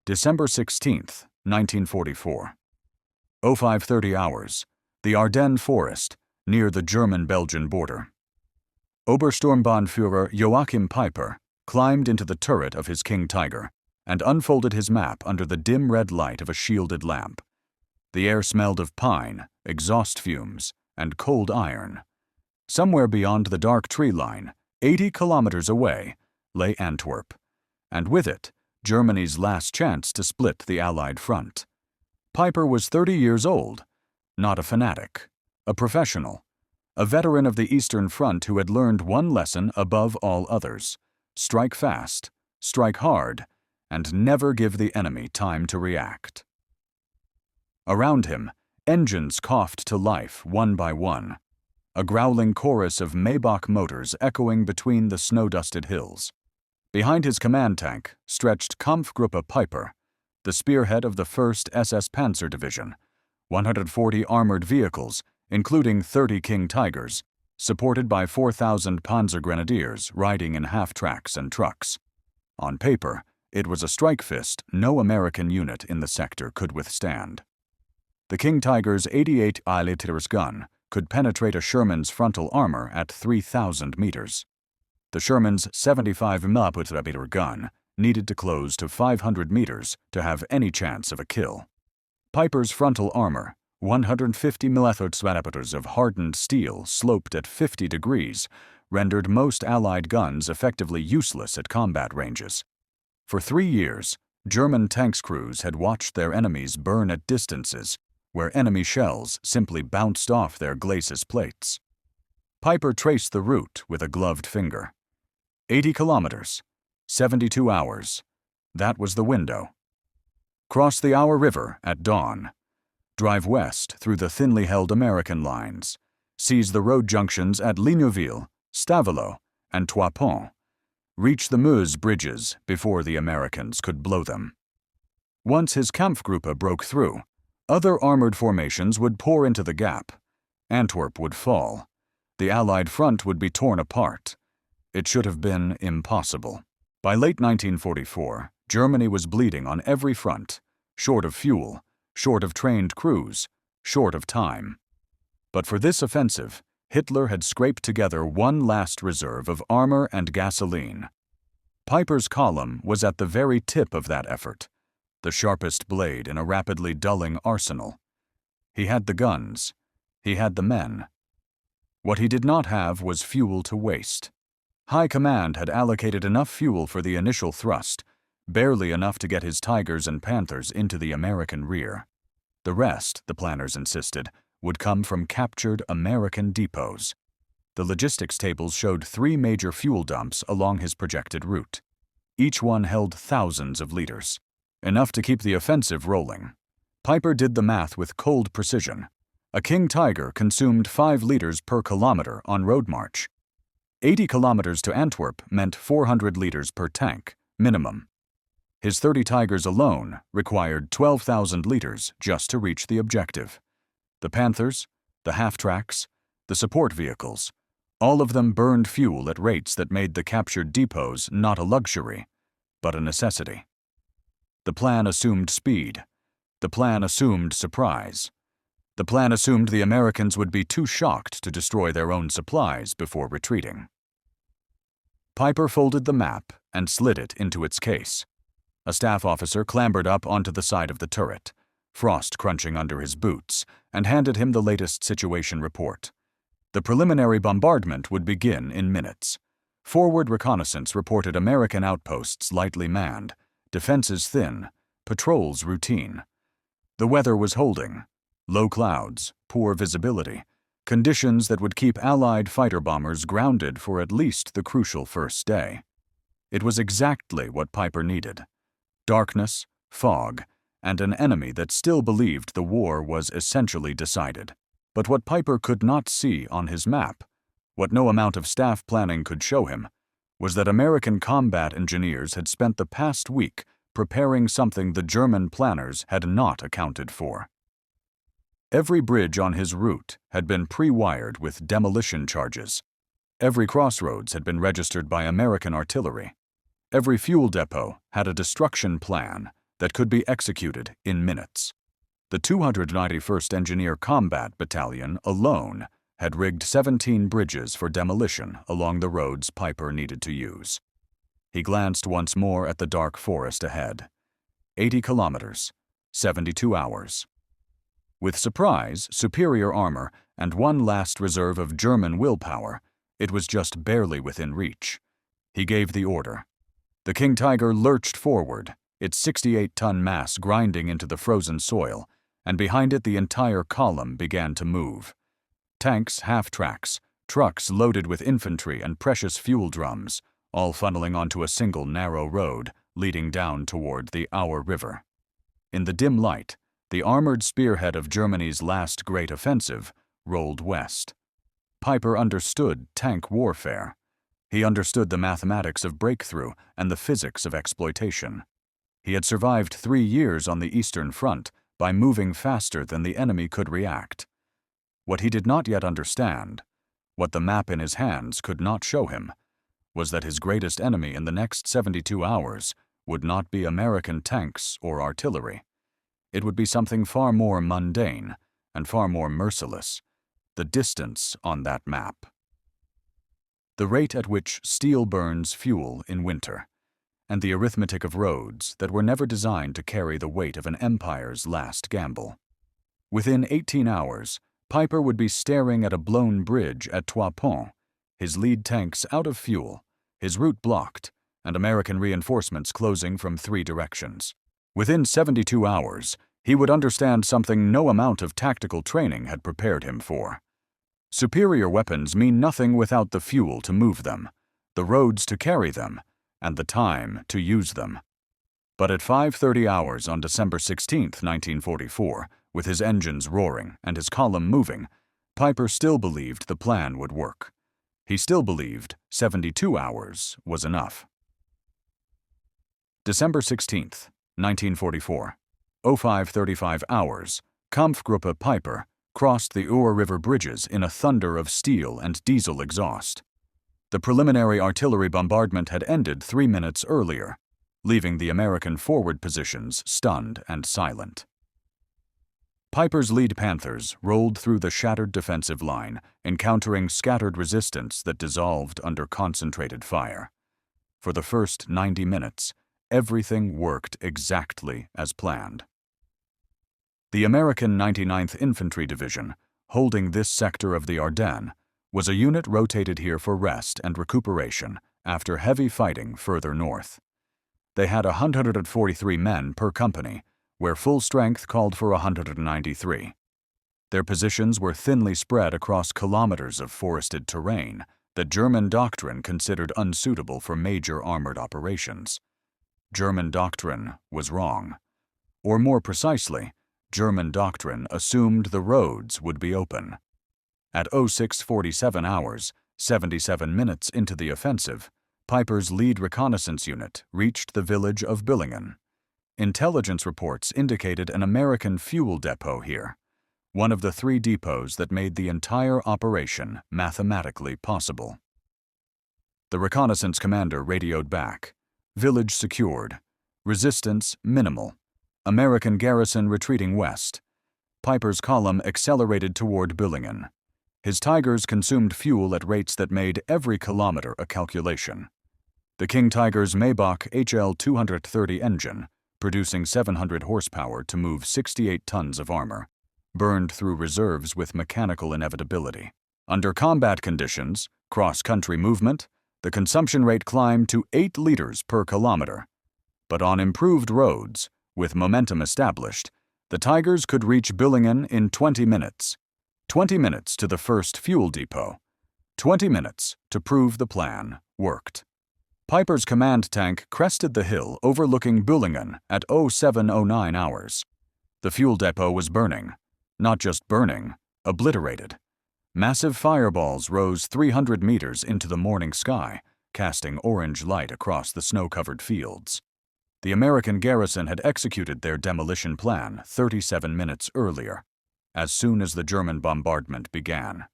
December 16th, 1944. 0530 hours. The Ardennes forest, near the German-Belgian border. Obersturmbannführer Joachim Peiper climbed into the turret of his King Tiger and unfolded his map under the dim red light of a shielded lamp. The air smelled of pine, exhaust fumes, and cold iron. Somewhere beyond the dark tree line, 80 kilometers away, lay Antwerp, and with it, Germany's last chance to split the Allied front. Peiper was 30 years old, not a fanatic, a professional, a veteran of the Eastern Front who had learned one lesson above all others: strike fast, strike hard, and never give the enemy time to react. Around him, engines coughed to life one by one, a growling chorus of Maybach motors echoing between the snow-dusted hills. Behind his command tank stretched Kampfgruppe Peiper, the spearhead of the 1st SS Panzer Division, 140 armored vehicles, including 30 King Tigers, supported by 4,000 Panzer grenadiers riding in half-tracks and trucks. On paper, it was a strike fist no American unit in the sector could withstand. The King Tiger's 88 mm gun could penetrate a Sherman's frontal armor at 3,000 meters. The Sherman's 75 mm gun needed to close to 500 meters to have any chance of a kill. Peiper's frontal armor, 150 mm of hardened steel sloped at 50 degrees, rendered most Allied guns effectively useless at combat ranges. For 3 years, German tanks crews had watched their enemies burn at distances where enemy shells simply bounced off their glacis plates. Peiper traced the route with a gloved finger. 80 kilometers, 72 hours. That was the window. Cross the Our River at dawn. Drive west through the thinly held American lines. Seize the road junctions at Ligneville, Stavelot, and Trois Ponts. Reach the Meuse bridges before the Americans could blow them. Once his Kampfgruppe broke through, other armored formations would pour into the gap. Antwerp would fall. The Allied front would be torn apart. It should have been impossible. By late 1944, Germany was bleeding on every front, short of fuel, short of trained crews, short of time. But for this offensive, Hitler had scraped together one last reserve of armor and gasoline. Peiper's column was at the very tip of that effort, the sharpest blade in a rapidly dulling arsenal. He had the guns. He had the men. What he did not have was fuel to waste. High Command had allocated enough fuel for the initial thrust, barely enough to get his Tigers and Panthers into the American rear. The rest, the planners insisted, would come from captured American depots. The logistics tables showed 3 major fuel dumps along his projected route. Each one held thousands of liters, enough to keep the offensive rolling. Peiper did the math with cold precision. A King Tiger consumed 5 liters per kilometer on road march. 80 kilometers to Antwerp meant 400 liters per tank, minimum. His 30 Tigers alone required 12,000 liters just to reach the objective. The Panthers, the half-tracks, the support vehicles, all of them burned fuel at rates that made the captured depots not a luxury, but a necessity. The plan assumed speed. The plan assumed surprise. The plan assumed the Americans would be too shocked to destroy their own supplies before retreating. Peiper folded the map and slid it into its case. A staff officer clambered up onto the side of the turret, frost crunching under his boots, and handed him the latest situation report. The preliminary bombardment would begin in minutes. Forward reconnaissance reported American outposts lightly manned, defenses thin, patrols routine. The weather was holding. Low clouds, poor visibility, conditions that would keep Allied fighter bombers grounded for at least the crucial first day. It was exactly what Peiper needed. Darkness, fog, and an enemy that still believed the war was essentially decided. But what Peiper could not see on his map, what no amount of staff planning could show him, was that American combat engineers had spent the past week preparing something the German planners had not accounted for. Every bridge on his route had been pre-wired with demolition charges. Every crossroads had been registered by American artillery. Every fuel depot had a destruction plan that could be executed in minutes. The 291st Engineer Combat Battalion alone had rigged 17 bridges for demolition along the roads Piper needed to use. He glanced once more at the dark forest ahead. 80 kilometers, 72 hours. With surprise, superior armor, and one last reserve of German willpower, it was just barely within reach. He gave the order. The King Tiger lurched forward, its 68-ton mass grinding into the frozen soil, and behind it the entire column began to move. Tanks, half-tracks, trucks loaded with infantry and precious fuel drums, all funneling onto a single narrow road leading down toward the Our River. In the dim light, the armored spearhead of Germany's last great offensive rolled west. Piper understood tank warfare. He understood the mathematics of breakthrough and the physics of exploitation. He had survived 3 years on the Eastern Front by moving faster than the enemy could react. What he did not yet understand, what the map in his hands could not show him, was that his greatest enemy in the next 72 hours would not be American tanks or artillery. It would be something far more mundane and far more merciless, the distance on that map. The rate at which steel burns fuel in winter, and the arithmetic of roads that were never designed to carry the weight of an empire's last gamble. Within 18 hours, Piper would be staring at a blown bridge at Trois Ponts, his lead tanks out of fuel, his route blocked, and American reinforcements closing from 3 directions. Within 72 hours, he would understand something no amount of tactical training had prepared him for. Superior weapons mean nothing without the fuel to move them, the roads to carry them, and the time to use them. But at 5:30 hours on December 16, 1944, with his engines roaring and his column moving, Piper still believed the plan would work. He still believed 72 hours was enough. December 16, 1944, 05:35 hours, Kampfgruppe Piper crossed the Our River bridges in a thunder of steel and diesel exhaust. The preliminary artillery bombardment had ended 3 minutes earlier, leaving the American forward positions stunned and silent. Piper's lead Panthers rolled through the shattered defensive line, encountering scattered resistance that dissolved under concentrated fire. For the first 90 minutes, everything worked exactly as planned. The American 99th Infantry Division, holding this sector of the Ardennes, was a unit rotated here for rest and recuperation after heavy fighting further north. They had 143 men per company, where full strength called for 193. Their positions were thinly spread across kilometers of forested terrain that German doctrine considered unsuitable for major armored operations. German doctrine was wrong. Or more precisely, German doctrine assumed the roads would be open. At 06:47 hours, 77 minutes into the offensive, Piper's lead reconnaissance unit reached the village of Billingen. Intelligence reports indicated an American fuel depot here, one of the 3 depots that made the entire operation mathematically possible. The reconnaissance commander radioed back. Village secured. Resistance minimal. American garrison retreating west. Piper's column accelerated toward Billingen. His Tigers consumed fuel at rates that made every kilometer a calculation. The King Tiger's Maybach HL-230 engine, producing 700 horsepower to move 68 tons of armor, burned through reserves with mechanical inevitability. Under combat conditions, cross-country movement, the consumption rate climbed to 8 liters per kilometer. But on improved roads, with momentum established, the Tigers could reach Billingen in 20 minutes. 20 minutes to the first fuel depot. 20 minutes to prove the plan worked. Piper's command tank crested the hill overlooking Billingen at 07:09 hours. The fuel depot was burning. Not just burning, obliterated. Massive fireballs rose 300 meters into the morning sky, casting orange light across the snow-covered fields. The American garrison had executed their demolition plan 37 minutes earlier, as soon as the German bombardment began.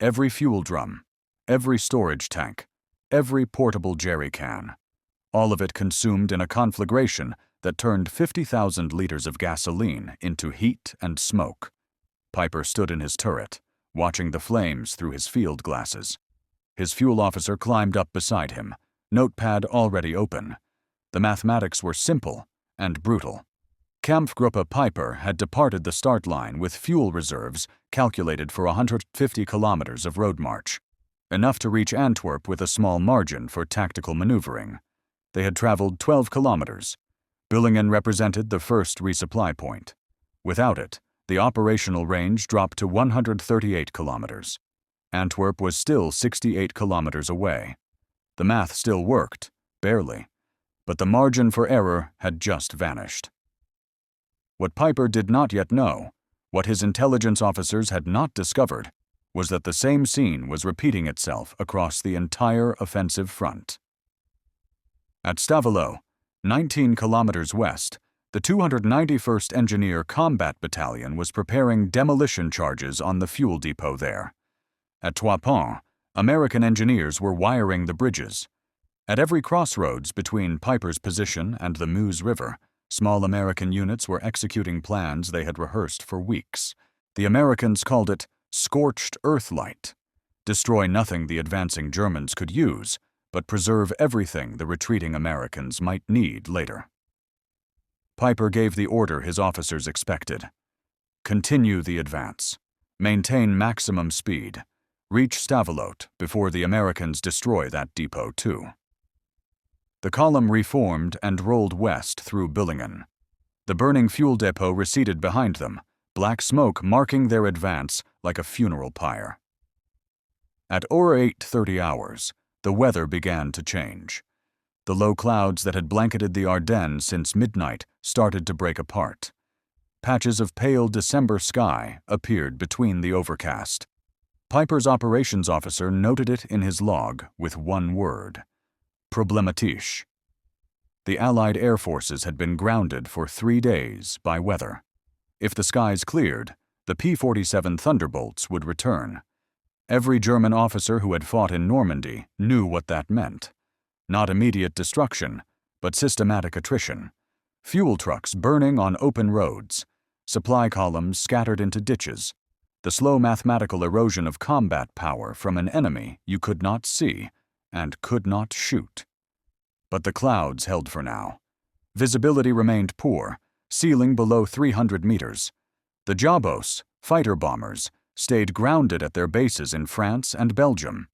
Every fuel drum, every storage tank, every portable jerry can, all of it consumed in a conflagration that turned 50,000 liters of gasoline into heat and smoke. Piper stood in his turret, watching the flames through his field glasses. His fuel officer climbed up beside him, notepad already open. The mathematics were simple and brutal. Kampfgruppe Piper had departed the start line with fuel reserves calculated for 150 kilometers of road march, enough to reach Antwerp with a small margin for tactical maneuvering. They had traveled 12 kilometers. Billingen represented the first resupply point. Without it, the operational range dropped to 138 kilometers. Antwerp was still 68 kilometers away. The math still worked, barely, but the margin for error had just vanished. What Piper did not yet know, what his intelligence officers had not discovered, was that the same scene was repeating itself across the entire offensive front. At Stavelot, 19 kilometers west, the 291st Engineer Combat Battalion was preparing demolition charges on the fuel depot there. At Trois Ponts, American engineers were wiring the bridges. At every crossroads between Piper's position and the Meuse River, small American units were executing plans they had rehearsed for weeks. The Americans called it scorched earthlight. Destroy nothing the advancing Germans could use, but preserve everything the retreating Americans might need later. Piper gave the order his officers expected. Continue the advance. Maintain maximum speed. Reach Stavelot before the Americans destroy that depot too. The column reformed and rolled west through Billingen. The burning fuel depot receded behind them, black smoke marking their advance like a funeral pyre. At 08:30 hours, the weather began to change. The low clouds that had blanketed the Ardennes since midnight started to break apart. Patches of pale December sky appeared between the overcast. Piper's operations officer noted it in his log with one word: problematisch. The Allied air forces had been grounded for 3 days by weather. If the skies cleared, the P-47 Thunderbolts would return. Every German officer who had fought in Normandy knew what that meant. Not immediate destruction, but systematic attrition. Fuel trucks burning on open roads, supply columns scattered into ditches, the slow mathematical erosion of combat power from an enemy you could not see and could not shoot. But the clouds held for now. Visibility remained poor, ceiling below 300 meters. The Jabos, fighter bombers, stayed grounded at their bases in France and Belgium.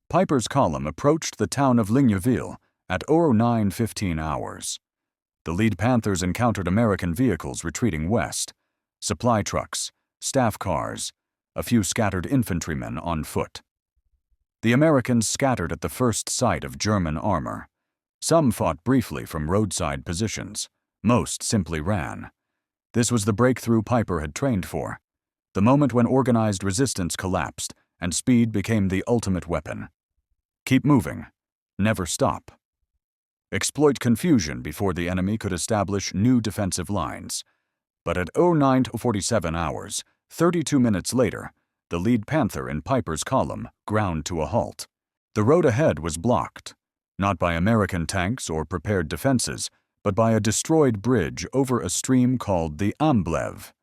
Piper's column approached the town of Ligneville at 09:15 hours. The lead Panthers encountered American vehicles retreating west, supply trucks, staff cars, a few scattered infantrymen on foot. The Americans scattered at the first sight of German armor. Some fought briefly from roadside positions. Most simply ran. This was the breakthrough Piper had trained for, the moment when organized resistance collapsed and speed became the ultimate weapon. Keep moving. Never stop. Exploit confusion before the enemy could establish new defensive lines. But at 09:47 hours, 32 minutes later, the lead Panther in Piper's column ground to a halt. The road ahead was blocked, not by American tanks or prepared defenses, but by a destroyed bridge over a stream called the Amblev.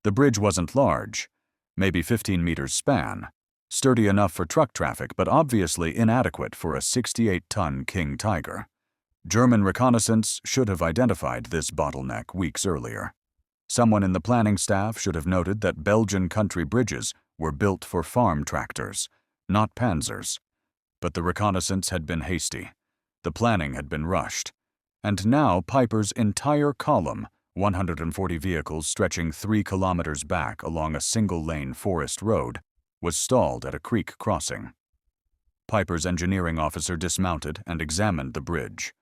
The bridge wasn't large, maybe 15 meters span, sturdy enough for truck traffic but obviously inadequate for a 68-ton King Tiger. German reconnaissance should have identified this bottleneck weeks earlier. Someone in the planning staff should have noted that Belgian country bridges were built for farm tractors, not Panzers. But the reconnaissance had been hasty. The planning had been rushed. And now Piper's entire column, 140 vehicles stretching 3 kilometers back along a single-lane forest road, was stalled at a creek crossing. Piper's engineering officer dismounted and examined the bridge.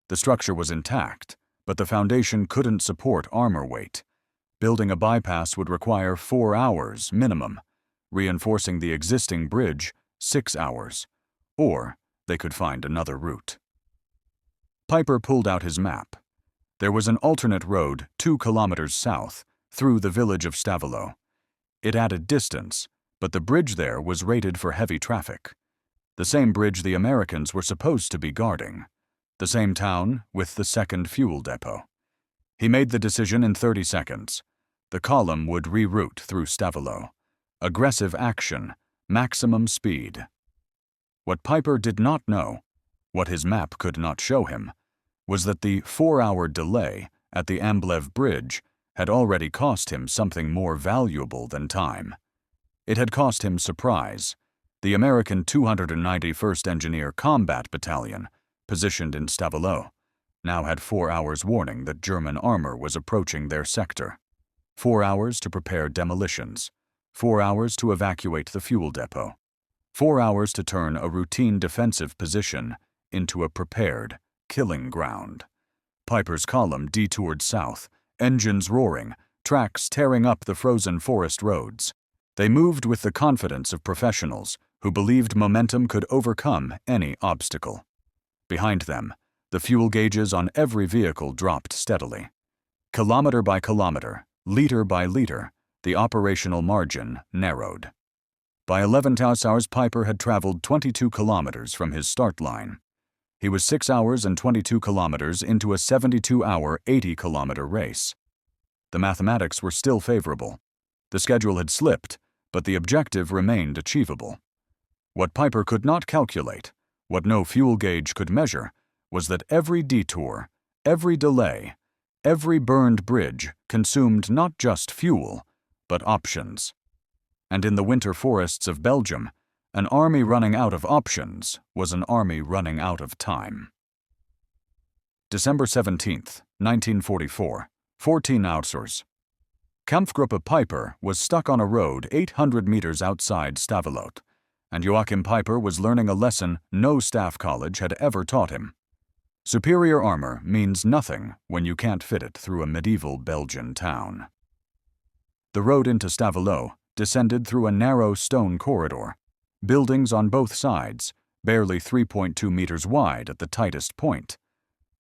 The structure was intact, but the foundation couldn't support armor weight. Building a bypass would require 4 hours minimum, reinforcing the existing bridge 6 hours, or they could find another route. Piper pulled out his map. There was an alternate road 2 kilometers south, through the village of Stavelot. It added distance, but the bridge there was rated for heavy traffic. The same bridge the Americans were supposed to be guarding. the same town with the second fuel depot. He made the decision in 30 seconds. The column would reroute through Stavelot. Aggressive action, maximum speed. What Piper did not know, what his map could not show him, was that the 4-hour delay at the Amblev Bridge had already cost him something more valuable than time. It had cost him surprise. The American 291st Engineer Combat Battalion, positioned in Stavelot, now had 4 hours warning that German armor was approaching their sector. 4 hours to prepare demolitions. 4 hours to evacuate the fuel depot. 4 hours to turn a routine defensive position into a prepared, killing ground. Piper's column detoured south, engines roaring, tracks tearing up the frozen forest roads. They moved with the confidence of professionals who believed momentum could overcome any obstacle. Behind them, the fuel gauges on every vehicle dropped steadily. Kilometer by kilometer, liter by liter, the operational margin narrowed. By 11 hours, Piper had traveled 22 kilometers from his start line. He was 6 hours and 22 kilometers into a 72-hour, 80-kilometer race. The mathematics were still favorable. The schedule had slipped, but the objective remained achievable. What Piper could not calculate, what no fuel gauge could measure, was that every detour, every delay, every burned bridge consumed not just fuel, but options. And in the winter forests of Belgium, an army running out of options was an army running out of time. December 17, 1944, 14 hours. Kampfgruppe Piper was stuck on a road 800 meters outside Stavelot, and Joachim Piper was learning a lesson no staff college had ever taught him. Superior armor means nothing when you can't fit it through a medieval Belgian town. The road into Stavelot descended through a narrow stone corridor, buildings on both sides, barely 3.2 meters wide at the tightest point.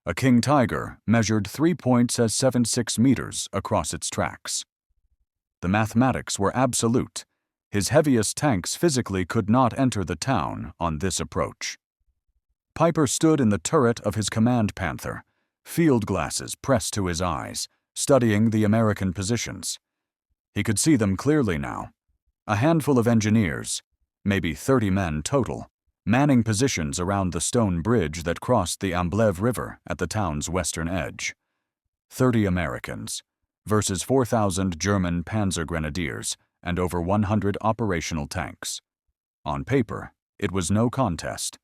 A King Tiger measured 3.76 meters across its tracks. The mathematics were absolute. His heaviest tanks physically could not enter the town on this approach. Piper stood in the turret of his command Panther, field glasses pressed to his eyes, studying the American positions. He could see them clearly now. A handful of engineers, maybe 30 men total, manning positions around the stone bridge that crossed the Amblev River at the town's western edge. 30 Americans versus 4,000 German Panzer grenadiers and over 100 operational tanks. On paper, it was no contest.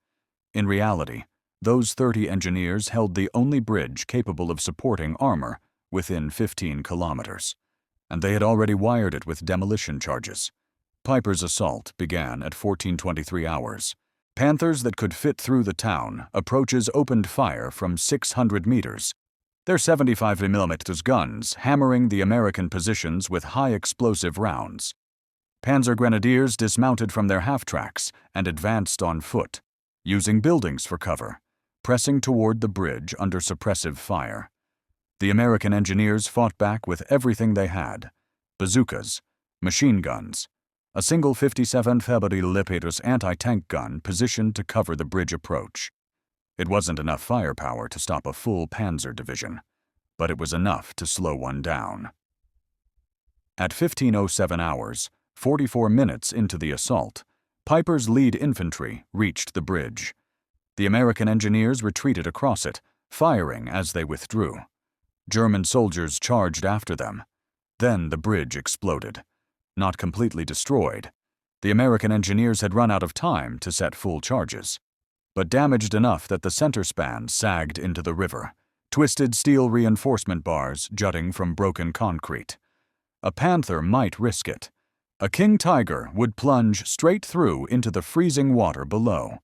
In reality, those 30 engineers held the only bridge capable of supporting armor within 15 kilometers, and they had already wired it with demolition charges. Piper's assault began at 14:23 hours. Panthers that could fit through the town approaches opened fire from 600 meters, their 75mm guns hammering the American positions with high-explosive rounds. Panzer grenadiers dismounted from their half-tracks and advanced on foot, using buildings for cover, pressing toward the bridge under suppressive fire. The American engineers fought back with everything they had: bazookas, machine guns, a single 57 mm anti-tank gun positioned to cover the bridge approach. It wasn't enough firepower to stop a full Panzer division, but it was enough to slow one down. At 15:07 hours, 44 minutes into the assault, Piper's lead infantry reached the bridge. The American engineers retreated across it, firing as they withdrew. German soldiers charged after them. Then the bridge exploded. Not completely destroyed. The American engineers had run out of time to set full charges, but damaged enough that the center span sagged into the river, twisted steel reinforcement bars jutting from broken concrete. A Panther might risk it. A King Tiger would plunge straight through into the freezing water below.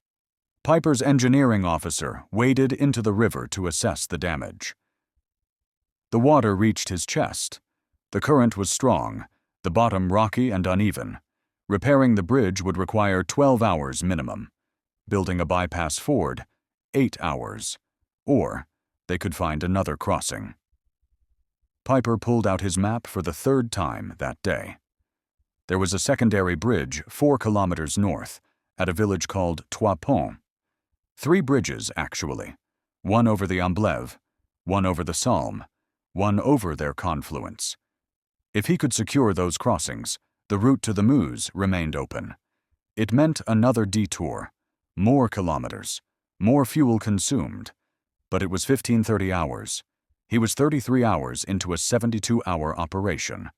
Piper's engineering officer waded into the river to assess the damage. The water reached his chest. The current was strong, the bottom rocky and uneven. Repairing the bridge would require 12 hours minimum. Building a bypass ford, 8 hours. Or they could find another crossing. Piper pulled out his map for the third time that day. There was a secondary bridge 4 kilometers north, at a village called Trois Ponts. 3 bridges, actually. one over the Amblève, one over the Salm, one over their confluence. If he could secure those crossings, the route to the Meuse remained open. It meant another detour, more kilometers, more fuel consumed, but it was 1530 hours. He was 33 hours into a 72-hour operation.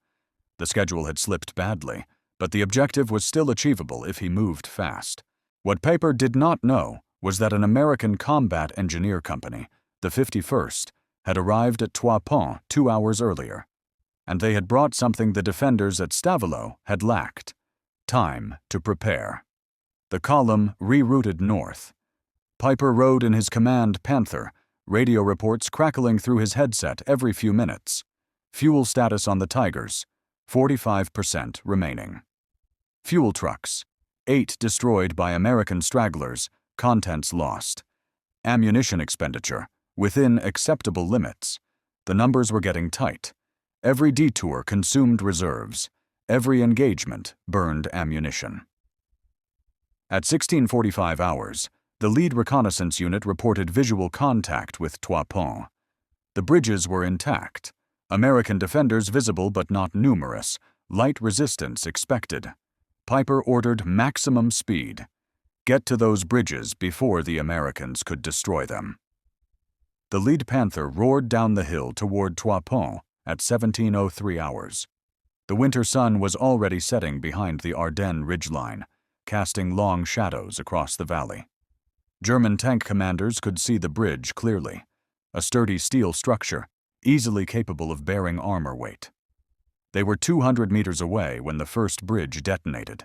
The schedule had slipped badly, but the objective was still achievable if he moved fast. What Peiper did not know was that an American combat engineer company, the 51st, had arrived at Trois Ponts 2 hours earlier, and they had brought something the defenders at Stavelot had lacked: time to prepare. The column rerouted north. Peiper rode in his command Panther, radio reports crackling through his headset every few minutes. Fuel status on the Tigers, 45% remaining. Fuel trucks, 8 destroyed by American stragglers, contents lost. Ammunition expenditure, within acceptable limits. The numbers were getting tight. Every detour consumed reserves. Every engagement burned ammunition. At 1645 hours, the lead reconnaissance unit reported visual contact with Trois Ponts. The bridges were intact. American defenders visible but not numerous. Light resistance expected. Peiper ordered maximum speed. Get to those bridges before the Americans could destroy them. The lead Panther roared down the hill toward Trois Ponts at 1703 hours. The winter sun was already setting behind the Ardennes ridgeline, casting long shadows across the valley. German tank commanders could see the bridge clearly, a sturdy steel structure, easily capable of bearing armor weight. They were 200 meters away when the first bridge detonated.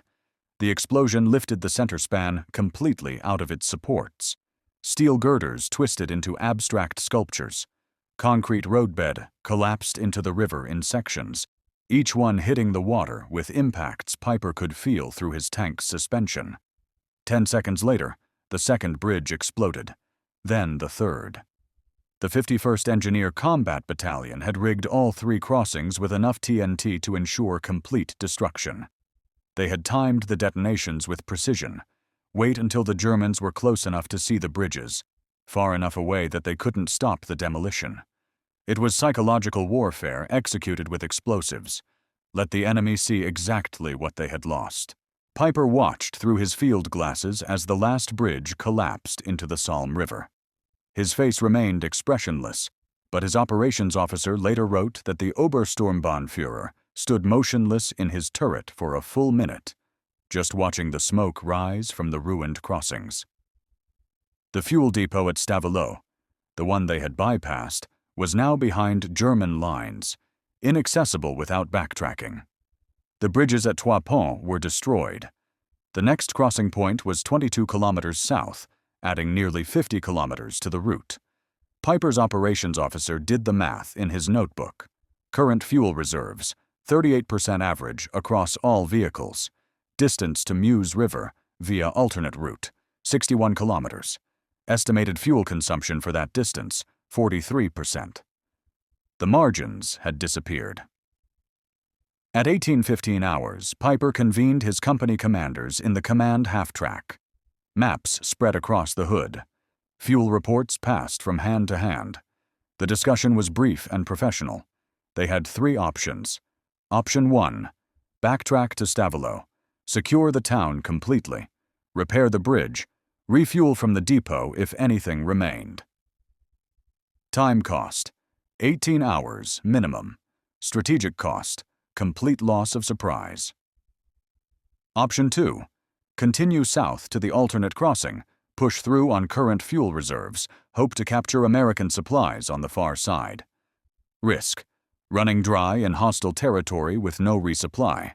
The explosion lifted the center span completely out of its supports. Steel girders twisted into abstract sculptures. Concrete roadbed collapsed into the river in sections, each one hitting the water with impacts Peiper could feel through his tank's suspension. 10 seconds later, the second bridge exploded, then the third. The 51st Engineer Combat Battalion had rigged all 3 crossings with enough TNT to ensure complete destruction. They had timed the detonations with precision. Wait until the Germans were close enough to see the bridges, far enough away that they couldn't stop the demolition. It was psychological warfare executed with explosives. Let the enemy see exactly what they had lost. Peiper watched through his field glasses as the last bridge collapsed into the Salm River. His face remained expressionless, but his operations officer later wrote that the Obersturmbannführer stood motionless in his turret for a full minute, just watching the smoke rise from the ruined crossings. The fuel depot at Stavelot, the one they had bypassed, was now behind German lines, inaccessible without backtracking. The bridges at Trois Ponts were destroyed. The next crossing point was 22 kilometers south, adding nearly 50 kilometers to the route. Peiper's operations officer did the math in his notebook. Current fuel reserves, 38% average across all vehicles. Distance to Meuse River via alternate route, 61 kilometers. Estimated fuel consumption for that distance, 43%. The margins had disappeared. At 1815 hours, Peiper convened his company commanders in the command half-track. Maps spread across the hood. Fuel reports passed from hand to hand. The discussion was brief and professional. They had 3 options. Option 1, backtrack to Stavelot, secure the town completely, repair the bridge, refuel from the depot if anything remained. Time cost, 18 hours minimum. Strategic cost, complete loss of surprise. Option 2, continue south to the alternate crossing, push through on current fuel reserves, hope to capture American supplies on the far side. Risk, running dry in hostile territory with no resupply.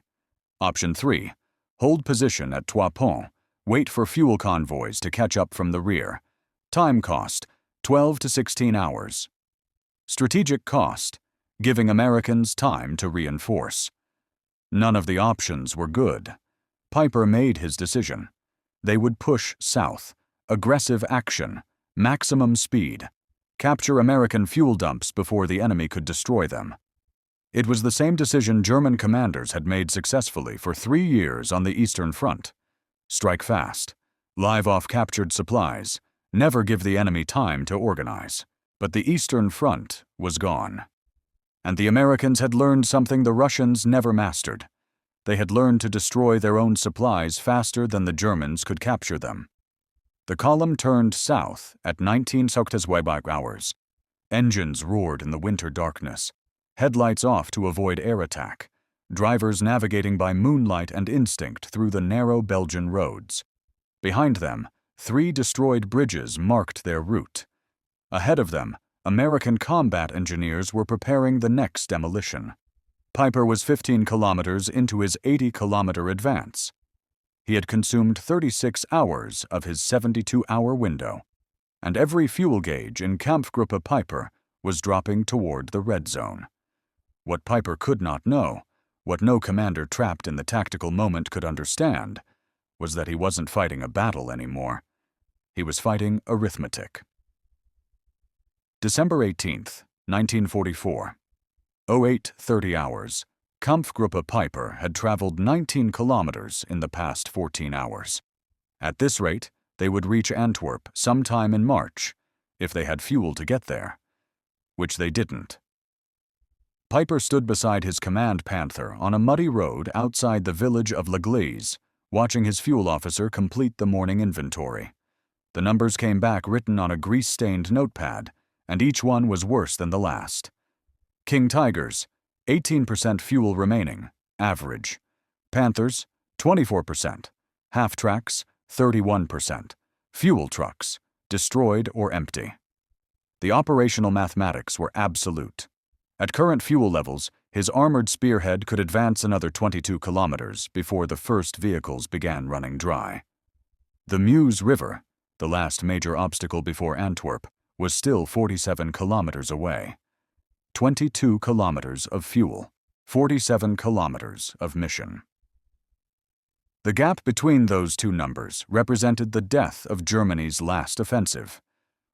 Option 3, hold position at Trois Ponts, wait for fuel convoys to catch up from the rear. Time cost, 12 to 16 hours. Strategic cost, giving Americans time to reinforce. None of the options were good. Peiper made his decision. They would push south, aggressive action, maximum speed, capture American fuel dumps before the enemy could destroy them. It was the same decision German commanders had made successfully for 3 years on the Eastern Front. Strike fast, live off captured supplies, never give the enemy time to organize. But the Eastern Front was gone. And the Americans had learned something the Russians never mastered. They had learned to destroy their own supplies faster than the Germans could capture them. The column turned south at 19 hours. Engines roared in the winter darkness, headlights off to avoid air attack, drivers navigating by moonlight and instinct through the narrow Belgian roads. Behind them, 3 destroyed bridges marked their route. Ahead of them, American combat engineers were preparing the next demolition. Piper was 15 kilometers into his 80-kilometer advance. He had consumed 36 hours of his 72-hour window, and every fuel gauge in Kampfgruppe Piper was dropping toward the red zone. What Piper could not know, what no commander trapped in the tactical moment could understand, was that he wasn't fighting a battle anymore. He was fighting arithmetic. December 18th, 1944. 08:30 hours. Kampfgruppe Piper had traveled 19 kilometers in the past 14 hours. At this rate, they would reach Antwerp sometime in March, if they had fuel to get there, which they didn't. Piper stood beside his command Panther on a muddy road outside the village of L'Église, watching his fuel officer complete the morning inventory. The numbers came back written on a grease-stained notepad, and each one was worse than the last. King Tigers, 18% fuel remaining, average. Panthers, 24%. Half-tracks, 31%. Fuel trucks, destroyed or empty. The operational mathematics were absolute. At current fuel levels, his armored spearhead could advance another 22 kilometers before the first vehicles began running dry. The Meuse River, the last major obstacle before Antwerp, was still 47 kilometers away. 22 kilometers of fuel, 47 kilometers of mission. The gap between those two numbers represented the death of Germany's last offensive.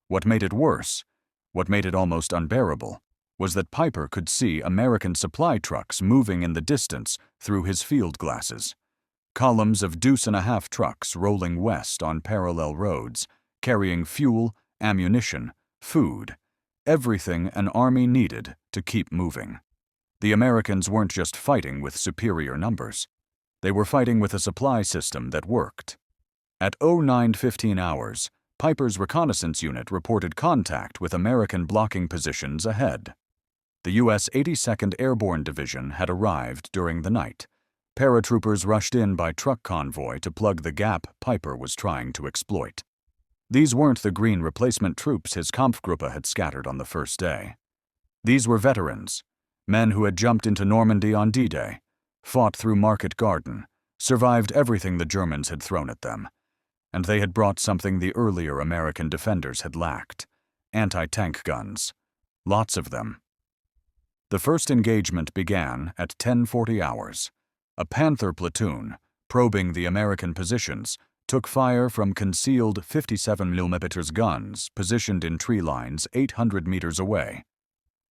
What made it worse, what made it almost unbearable, was that Piper could see American supply trucks moving in the distance through his field glasses. Columns of deuce-and-a-half trucks rolling west on parallel roads, carrying fuel, ammunition, food, everything an army needed to keep moving. The Americans weren't just fighting with superior numbers. They were fighting with a supply system that worked. At 09:15 hours, Piper's reconnaissance unit reported contact with American blocking positions ahead. The U.S. 82nd Airborne Division had arrived during the night. Paratroopers rushed in by truck convoy to plug the gap Piper was trying to exploit. These weren't the green replacement troops his Kampfgruppe had scattered on the first day. These were veterans, men who had jumped into Normandy on D-Day, fought through Market Garden, survived everything the Germans had thrown at them, and they had brought something the earlier American defenders had lacked: anti-tank guns. Lots of them. The first engagement began at 10:40 hours. A Panther platoon, probing the American positions, took fire from concealed 57mm guns positioned in tree lines 800 meters away.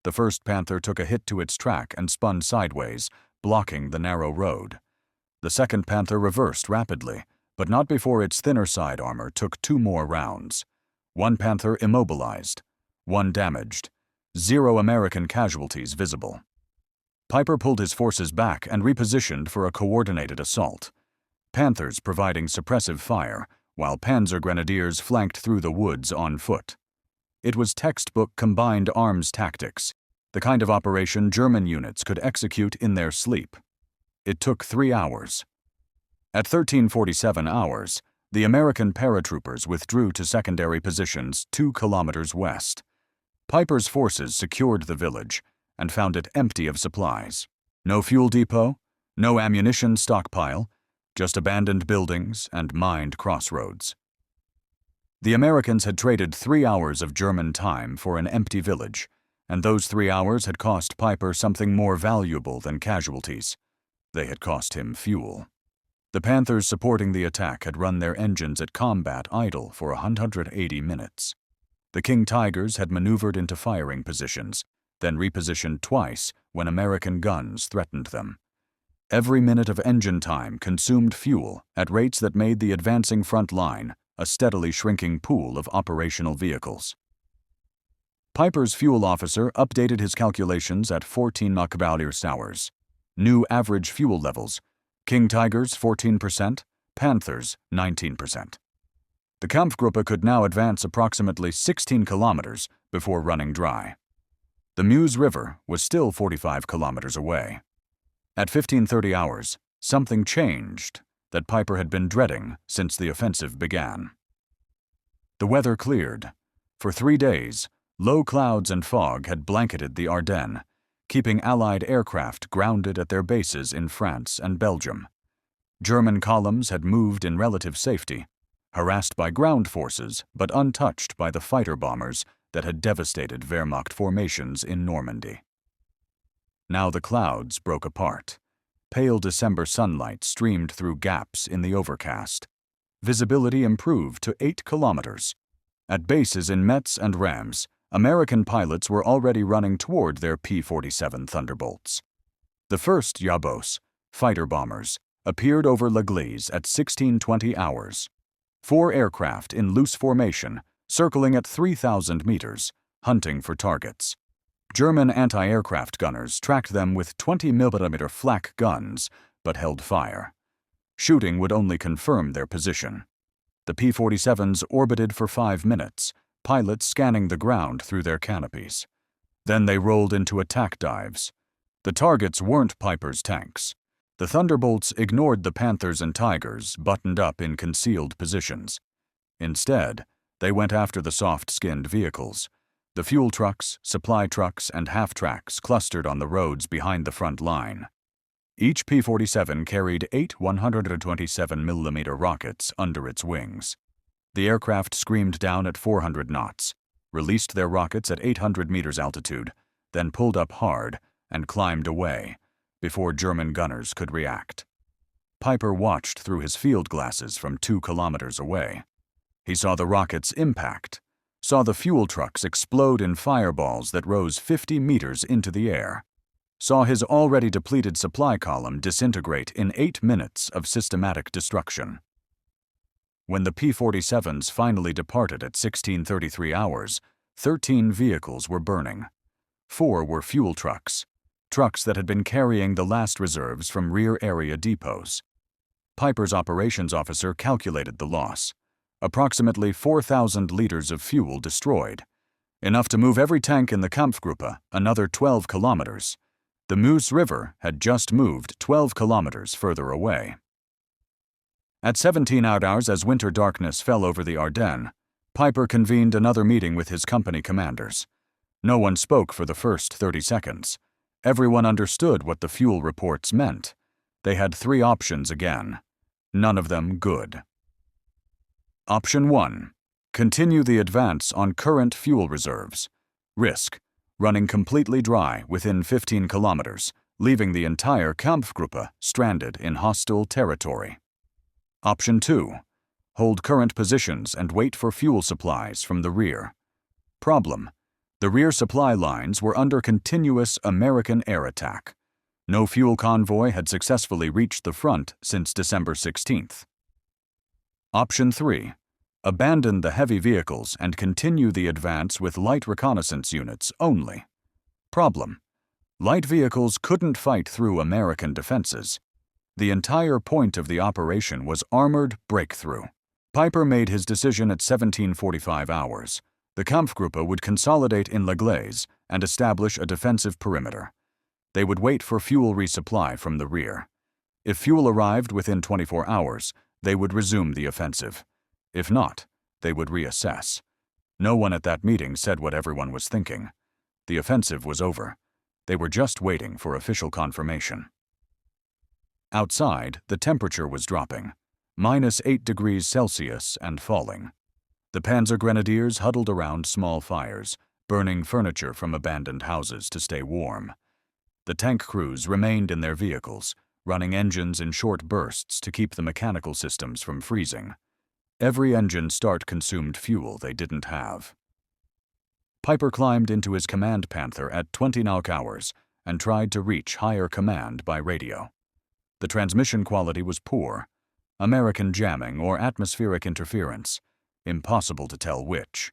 The first Panther took a hit to its track and spun sideways, blocking the narrow road. The second Panther reversed rapidly, but not before its thinner side armor took 2 more rounds. 1 Panther immobilized, 1 damaged, 0 American casualties visible. Piper pulled his forces back and repositioned for a coordinated assault. Panthers providing suppressive fire, while Panzer grenadiers flanked through the woods on foot. It was textbook combined arms tactics, the kind of operation German units could execute in their sleep. It took 3 hours. At 13:47 hours, the American paratroopers withdrew to secondary positions 2 kilometers west. Piper's forces secured the village and found it empty of supplies. No fuel depot, no ammunition stockpile, just abandoned buildings and mined crossroads. The Americans had traded 3 hours of German time for an empty village, and those 3 hours had cost Piper something more valuable than casualties. They had cost him fuel. The Panthers supporting the attack had run their engines at combat idle for 180 minutes. The King Tigers had maneuvered into firing positions, then repositioned twice when American guns threatened them. Every minute of engine time consumed fuel at rates that made the advancing front line a steadily shrinking pool of operational vehicles. Piper's fuel officer updated his calculations at 14 hours. New average fuel levels: King Tigers 14%, Panthers 19%. The Kampfgruppe could now advance approximately 16 kilometers before running dry. The Meuse River was still 45 kilometers away. At 15:30 hours, something changed that Piper had been dreading since the offensive began. The weather cleared. For 3 days, low clouds and fog had blanketed the Ardennes, keeping Allied aircraft grounded at their bases in France and Belgium. German columns had moved in relative safety, harassed by ground forces but untouched by the fighter bombers that had devastated Wehrmacht formations in Normandy. Now the clouds broke apart. Pale December sunlight streamed through gaps in the overcast. Visibility improved to 8 kilometers. At bases in Metz and Reims, American pilots were already running toward their P-47 Thunderbolts. The first Jabos, fighter bombers, appeared over L'Église at 16:20 hours. 4 aircraft in loose formation, circling at 3,000 meters, hunting for targets. German anti-aircraft gunners tracked them with 20mm flak guns, but held fire. Shooting would only confirm their position. The P-47s orbited for 5 minutes, pilots scanning the ground through their canopies. Then they rolled into attack dives. The targets weren't Piper's tanks. The Thunderbolts ignored the Panthers and Tigers buttoned up in concealed positions. Instead, they went after the soft-skinned vehicles. The fuel trucks, supply trucks, and half-tracks clustered on the roads behind the front line. Each P-47 carried 8 127mm rockets under its wings. The aircraft screamed down at 400 knots, released their rockets at 800 meters altitude, then pulled up hard and climbed away before German gunners could react. Piper watched through his field glasses from 2 kilometers away. He saw the rockets impact, saw the fuel trucks explode in fireballs that rose 50 meters into the air, saw his already depleted supply column disintegrate in 8 minutes of systematic destruction. When the P-47s finally departed at 16:33 hours, 13 vehicles were burning. 4 were fuel trucks that had been carrying the last reserves from rear area depots. Piper's operations officer calculated the loss. Approximately 4,000 liters of fuel destroyed, enough to move every tank in the Kampfgruppe another 12 kilometers. The Meuse River had just moved 12 kilometers further away. At 17 hours, as winter darkness fell over the Ardennes, Piper convened another meeting with his company commanders. No one spoke for the first 30 seconds. Everyone understood what the fuel reports meant. They had 3 options again, none of them good. Option 1. Continue the advance on current fuel reserves. Risk: running completely dry within 15 kilometers, leaving the entire Kampfgruppe stranded in hostile territory. Option 2. Hold current positions and wait for fuel supplies from the rear. Problem: the rear supply lines were under continuous American air attack. No fuel convoy had successfully reached the front since December 16th. Option 3. Abandon the heavy vehicles and continue the advance with light reconnaissance units only. Problem: light vehicles couldn't fight through American defenses. The entire point of the operation was armored breakthrough. Piper made his decision at 17:45 hours. The Kampfgruppe would consolidate in L'Église and establish a defensive perimeter. They would wait for fuel resupply from the rear. If fuel arrived within 24 hours, they would resume the offensive. If not, they would reassess. No one at that meeting said what everyone was thinking. The offensive was over. They were just waiting for official confirmation. Outside, the temperature was dropping, -8 degrees Celsius and falling. The Panzer grenadiers huddled around small fires, burning furniture from abandoned houses to stay warm. The tank crews remained in their vehicles, running engines in short bursts to keep the mechanical systems from freezing. Every engine start consumed fuel they didn't have. Piper climbed into his command Panther at 20 hours and tried to reach higher command by radio. The transmission quality was poor. American jamming or atmospheric interference, Impossible to tell which.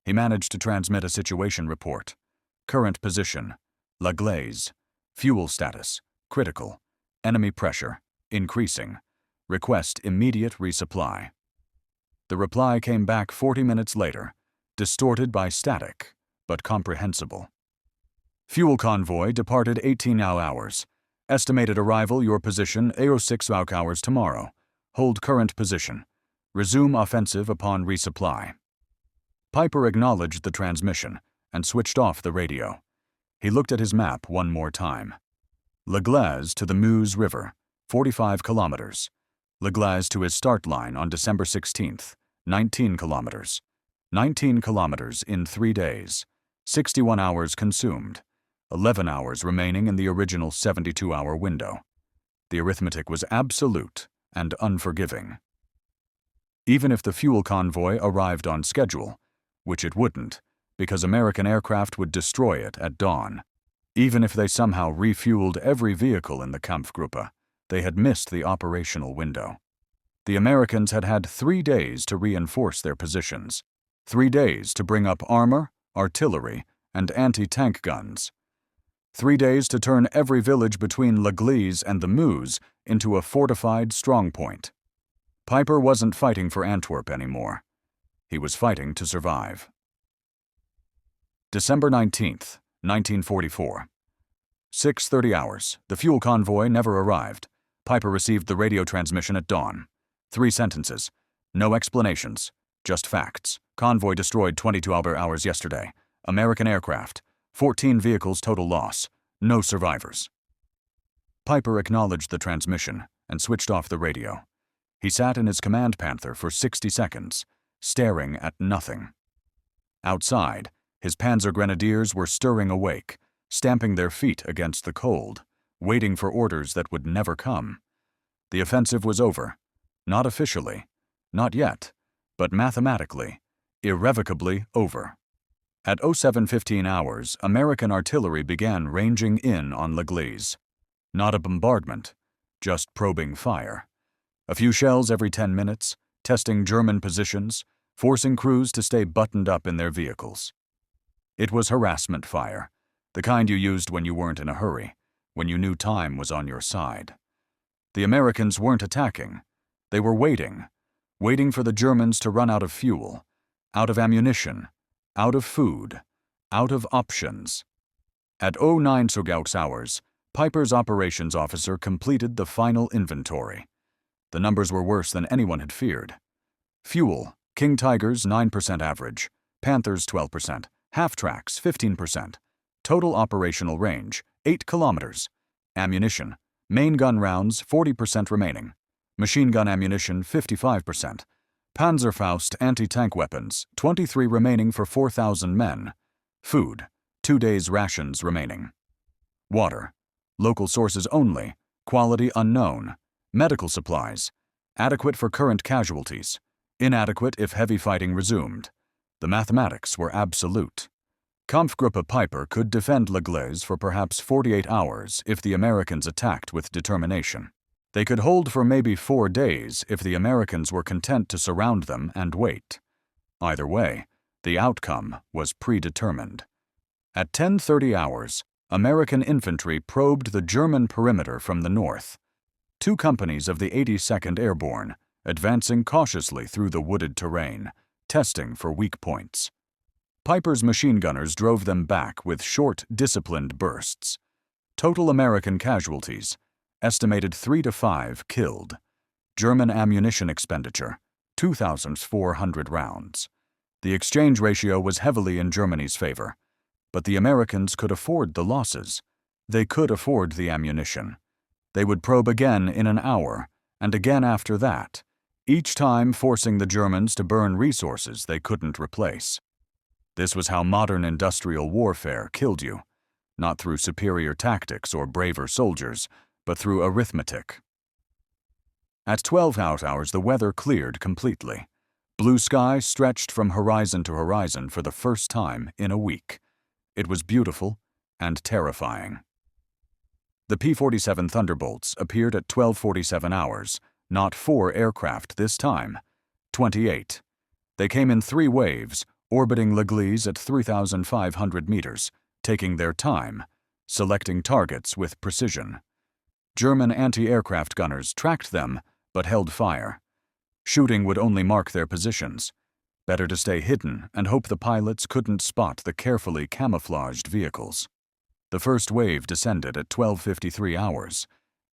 He managed to transmit a situation report. Current position: La Glaise. Fuel status: critical. Enemy pressure: increasing. Request immediate resupply. The reply came back 40 minutes later, distorted by static, but comprehensible. Fuel convoy departed 18 hours. Estimated arrival your position 06 hours tomorrow. Hold current position. Resume offensive upon resupply. Piper acknowledged the transmission and switched off the radio. He looked at his map one more time. La Glaise to the Meuse River, 45 kilometers. La Glaise to his start line on December 16th, 19 kilometers. 19 kilometers in 3 days. 61 hours consumed. 11 hours remaining in the original 72-hour window. The arithmetic was absolute and unforgiving. Even if the fuel convoy arrived on schedule, which it wouldn't, because American aircraft would destroy it at dawn. Even if they somehow refueled every vehicle in the Kampfgruppe, they had missed the operational window. The Americans had had 3 days to reinforce their positions, 3 days to bring up armor, artillery, and anti-tank guns. 3 days to turn every village between La Glaise and the Meuse into a fortified strongpoint. Piper wasn't fighting for Antwerp anymore. He was fighting to survive. December 19th, 1944. 6:30 hours. The fuel convoy never arrived. Piper received the radio transmission at dawn. 3 sentences. No explanations. Just facts. Convoy destroyed 22 hours yesterday. American aircraft. 14 vehicles total loss. No survivors. Piper acknowledged the transmission and switched off the radio. He sat in his command panther for 60 seconds, staring at nothing. Outside, his Panzer grenadiers were stirring awake, stamping their feet against the cold, waiting for orders that would never come. The offensive was over. Not officially, not yet, but mathematically, irrevocably over. At 07:15 hours, American artillery began ranging in on La Glaise. Not a bombardment, just probing fire. A few shells every 10 minutes, testing German positions, forcing crews to stay buttoned up in their vehicles. It was harassment fire, the kind you used when you weren't in a hurry, when you knew time was on your side. The Americans weren't attacking. They were waiting for the Germans to run out of fuel, out of ammunition, out of food, out of options. At 09 hours, Piper's operations officer completed the final inventory. The numbers were worse than anyone had feared. Fuel: King Tigers 9% average, Panthers 12%, half-tracks 15%. Total operational range 8 kilometers. Ammunition: main gun rounds 40% remaining. Machine gun ammunition 55%. Panzerfaust anti-tank weapons 23 remaining for 4,000 men. Food: 2 days' rations remaining. Water: local sources only, quality unknown. Medical supplies: adequate for current casualties, inadequate if heavy fighting resumed. The mathematics were absolute. Kampfgruppe Piper could defend La Glaise for perhaps 48 hours if the Americans attacked with determination. They could hold for maybe 4 days if the Americans were content to surround them and wait. Either way, the outcome was predetermined. At 10:30 hours, American infantry probed the German perimeter from the north. 2 companies of the 82nd Airborne, advancing cautiously through the wooded terrain, testing for weak points. Piper's machine gunners drove them back with short, disciplined bursts. Total American casualties: estimated 3 to 5 killed. German ammunition expenditure: 2,400 rounds. The exchange ratio was heavily in Germany's favor, but the Americans could afford the losses. They could afford the ammunition. They would probe again in an hour, and again after that, each time forcing the Germans to burn resources they couldn't replace. This was how modern industrial warfare killed you, not through superior tactics or braver soldiers, but through arithmetic. At 12 hours, the weather cleared completely. Blue sky stretched from horizon to horizon for the first time in a week. It was beautiful and terrifying. The P-47 Thunderbolts appeared at 12:47 hours, not 4 aircraft this time, 28. They came in 3 waves, orbiting L'Église at 3,500 meters, taking their time, selecting targets with precision. German anti-aircraft gunners tracked them, but held fire. Shooting would only mark their positions. Better to stay hidden and hope the pilots couldn't spot the carefully camouflaged vehicles. The first wave descended at 12:53 hours.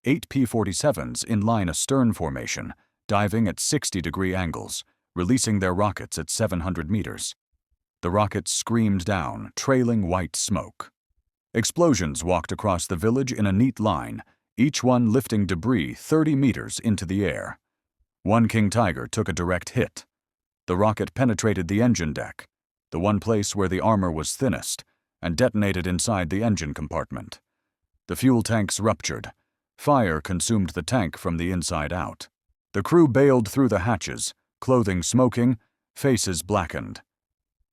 8 P-47s in line astern formation, diving at 60-degree angles, releasing their rockets at 700 meters. The rockets screamed down, trailing white smoke. Explosions walked across the village in a neat line, each one lifting debris 30 meters into the air. One King Tiger took a direct hit. The rocket penetrated the engine deck, the one place where the armor was thinnest, and detonated inside the engine compartment. The fuel tanks ruptured. Fire consumed the tank from the inside out. The crew bailed through the hatches, clothing smoking, faces blackened.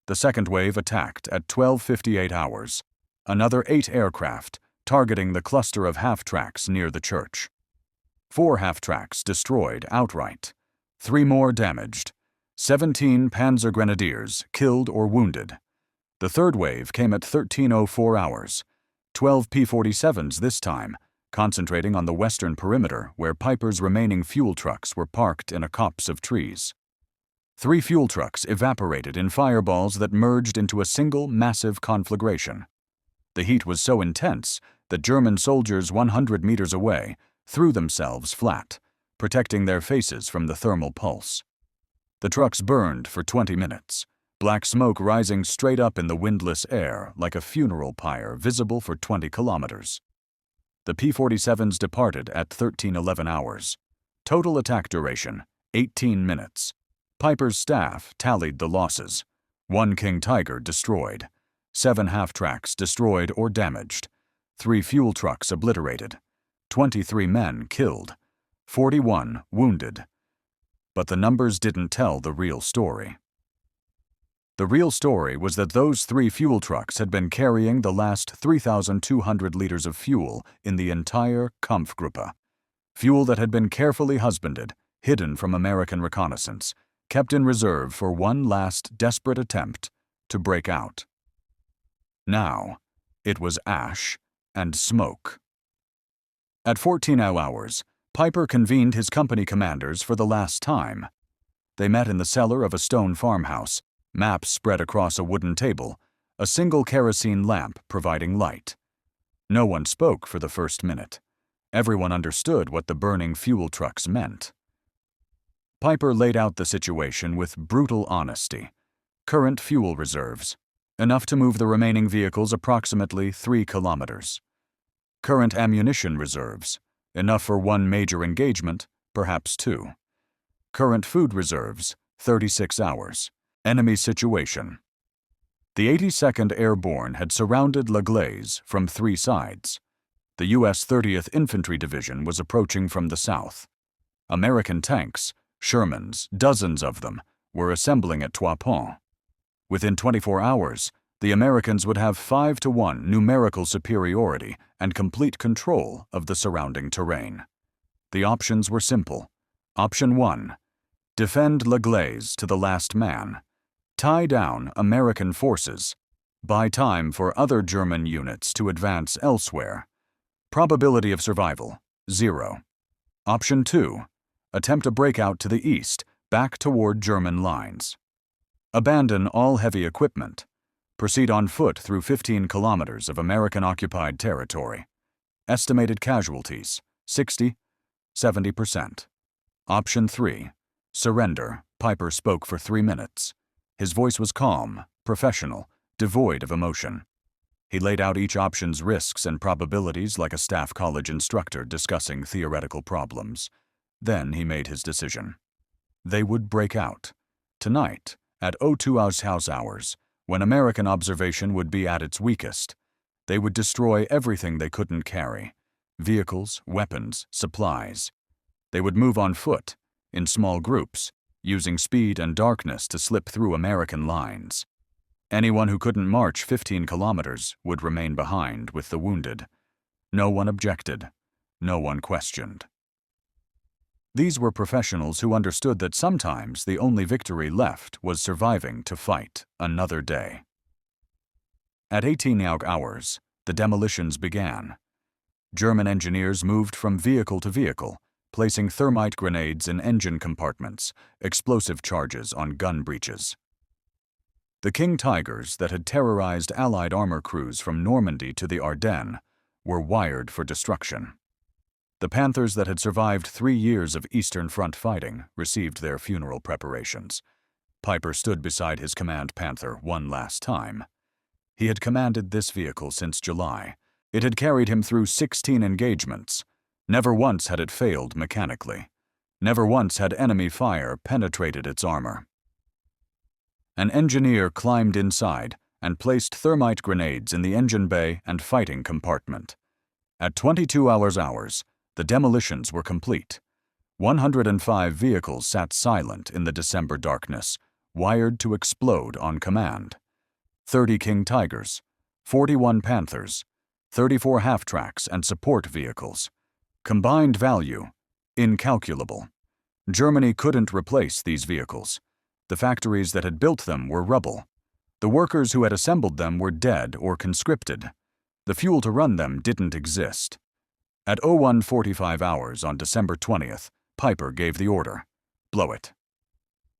The second wave attacked at 12:58 hours. Another 8 aircraft, targeting the cluster of half-tracks near the church. 4 half-tracks destroyed outright. 3 more damaged. 17 Panzer grenadiers killed or wounded. The third wave came at 13:04 hours. 12 P-47s this time, concentrating on the western perimeter where Piper's remaining fuel trucks were parked in a copse of trees. 3 fuel trucks evaporated in fireballs that merged into a single massive conflagration. The heat was so intense that German soldiers 100 meters away threw themselves flat, protecting their faces from the thermal pulse. The trucks burned for 20 minutes, black smoke rising straight up in the windless air like a funeral pyre visible for 20 kilometers. The P-47s departed at 13:11 hours. Total attack duration, 18 minutes. Piper's staff tallied the losses. 1 King Tiger destroyed. 7 half-tracks destroyed or damaged. 3 fuel trucks obliterated. 23 men killed. 41 wounded. But the numbers didn't tell the real story. The real story was that those 3 fuel trucks had been carrying the last 3,200 liters of fuel in the entire Kampfgruppe. Fuel that had been carefully husbanded, hidden from American reconnaissance, kept in reserve for one last desperate attempt to break out. Now, it was ash and smoke. At 14:00 hours, Piper convened his company commanders for the last time. They met in the cellar of a stone farmhouse, maps spread across a wooden table, a single kerosene lamp providing light. No one spoke for the first minute. Everyone understood what the burning fuel trucks meant. Piper laid out the situation with brutal honesty. Current fuel reserves, enough to move the remaining vehicles approximately 3 kilometers. Current ammunition reserves, enough for 1 major engagement, perhaps 2. Current food reserves, 36 hours. Enemy situation. The 82nd Airborne had surrounded L'Église from 3 sides. The U.S. 30th Infantry Division was approaching from the south. American tanks, Shermans, dozens of them, were assembling at Trois Ponts. Within 24 hours, the Americans would have 5-to-1 numerical superiority and complete control of the surrounding terrain. The options were simple. Option 1. Defend L'Église to the last man. Tie down American forces. Buy time for other German units to advance elsewhere. Probability of survival, 0. Option 2. Attempt a breakout to the east, back toward German lines. Abandon all heavy equipment. Proceed on foot through 15 kilometers of American-occupied territory. Estimated casualties, 60–70%. Option 3. Surrender. Piper spoke for 3 minutes. His voice was calm, professional, devoid of emotion. He laid out each option's risks and probabilities like a staff college instructor discussing theoretical problems. Then he made his decision. They would break out. Tonight, at 02 house hours, when American observation would be at its weakest. They would destroy everything they couldn't carry. Vehicles, weapons, supplies. They would move on foot, in small groups, using speed and darkness to slip through American lines. Anyone who couldn't march 15 kilometers would remain behind with the wounded. No one objected. No one questioned. These were professionals who understood that sometimes the only victory left was surviving to fight another day. At 18 hours, the demolitions began. German engineers moved from vehicle to vehicle, placing thermite grenades in engine compartments, explosive charges on gun breeches. The King Tigers that had terrorized Allied armor crews from Normandy to the Ardennes were wired for destruction. The Panthers that had survived 3 years of Eastern Front fighting received their funeral preparations. Piper stood beside his command Panther one last time. He had commanded this vehicle since July. It had carried him through 16 engagements. Never once had it failed mechanically. Never once had enemy fire penetrated its armor. An engineer climbed inside and placed thermite grenades in the engine bay and fighting compartment. At 22 hours, the demolitions were complete. 105 vehicles sat silent in the December darkness, wired to explode on command. 30 King Tigers, 41 Panthers, 34 half-tracks and support vehicles. Combined value, incalculable. Germany couldn't replace these vehicles. The factories that had built them were rubble. The workers who had assembled them were dead or conscripted. The fuel to run them didn't exist. At 01:45 hours on December 20th, Piper gave the order, "Blow it."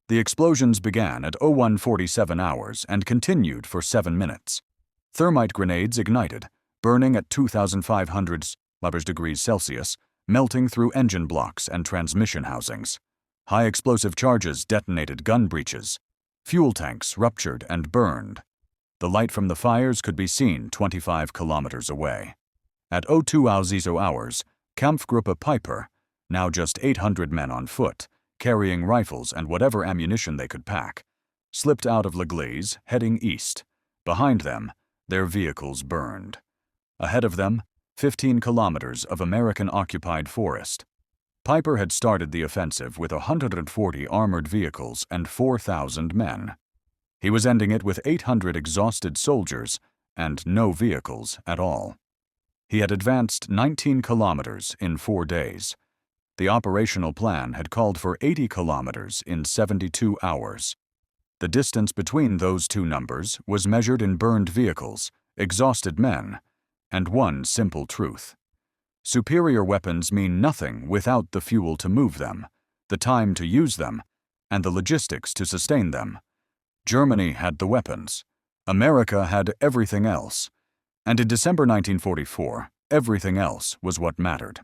The explosions began at 01:47 hours and continued for 7 minutes. Thermite grenades ignited, burning at 2,500 degrees Celsius, melting through engine blocks and transmission housings. High explosive charges detonated gun breeches. Fuel tanks ruptured and burned. The light from the fires could be seen 25 kilometers away. At 02 hours, Kampfgruppe Piper, now just 800 men on foot, carrying rifles and whatever ammunition they could pack, slipped out of L'Église, heading east. Behind them, their vehicles burned. Ahead of them, 15 kilometers of American-occupied forest. Piper had started the offensive with 140 armored vehicles and 4,000 men. He was ending it with 800 exhausted soldiers and no vehicles at all. He had advanced 19 kilometers in 4 days. The operational plan had called for 80 kilometers in 72 hours. The distance between those two numbers was measured in burned vehicles, exhausted men, and one simple truth. Superior weapons mean nothing without the fuel to move them, the time to use them, and the logistics to sustain them. Germany had the weapons. America had everything else. And in December 1944, everything else was what mattered.